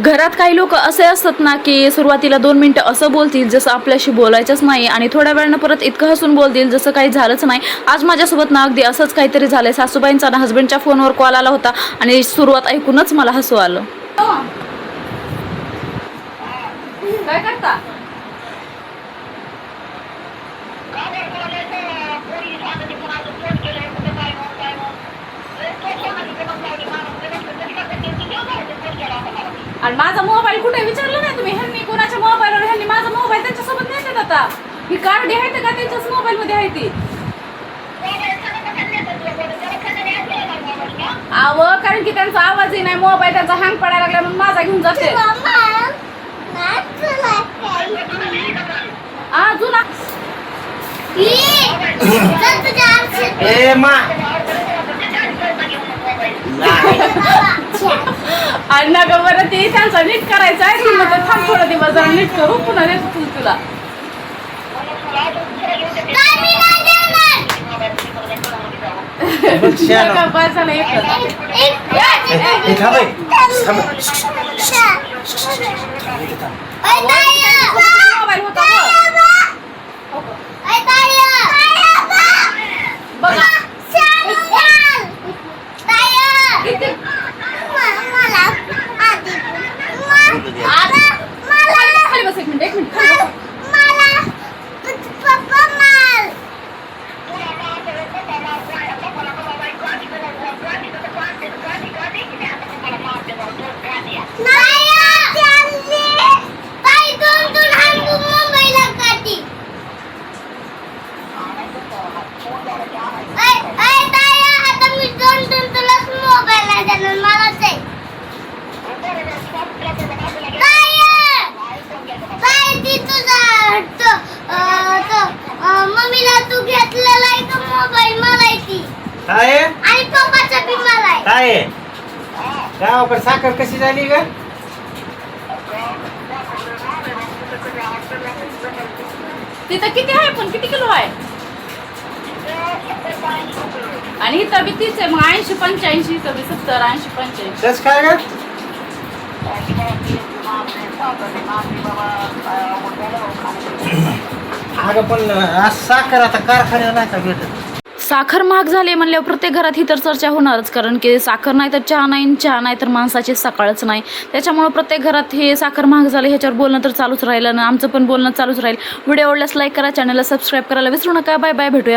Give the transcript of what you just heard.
घरात काही लोक असे असतात ना की सुरुवातीला 2 मिनिटं असं बोलतील जसं आपल्याशी बोलायचंच नाही आणि थोड्या वेळानं परत इतकं हसून बोलतील जसं काही झालंच नाही. आज माझ्यासोबत ना अगदी असंच काहीतरी झालंय. सासूबाईंचा ना हसबंडच्या फोनवर कॉल आला होता आणि सुरुवात ऐकूनच मला हसू आलं. काय करता? आणि माझा मोबाईल कुठे विचारलं नाही तुम्ही? ह्यांनी कोणाच्या मोबाईलवर ह्यांनी माझा मोबाईल त्यांच्यासोबत नेतात आता. ही कार्ड आहे का त्यांच्याच मोबाईल मध्ये आहे ती? कारण की त्यांचा आवाजही नाही, मोबाईल त्यांचा हँग पडायला लागला म्हणून माझा घेऊन जाते. जुना आणि ना ग बरं ते त्यांचा नीट करायचा आहे. तू म्हणजे थांब थोडा दिवस जरा नीट करू, पुन्हा देतो तुला. मम्मीला तू घेतलेला आहे का मोबाईल? मला काय आणि पप्पाचा बी मला आहे. काय गावाकडे साखर कशी झाली ग? तिथं किती आहे, पण किती किलो आहे? आणि इथं बी तीच आहे. मग 80-85, इथं बी 70-80-85. तस काय ग? अगं पण साखर आता कारखान्याला नाही का भेटत? साखर महाग झाली म्हणल्यावर प्रत्येक घरात ही तर चर्चा होणारच. कारण की साखर नाही तर चहा नाही, चहा नाही तर माणसाची सकाळच नाही. त्याच्यामुळे प्रत्येक घरात हे साखर महाग झाले ह्याच्यावर बोलणं तर चालूच राहिलं ना. आमचं पण बोलणं चालूच राहील. व्हिडिओ आवडल्यास लाईक करा, चॅनलला सबस्क्राईब करायला विसरू नका. बाय बाय, भेटूया.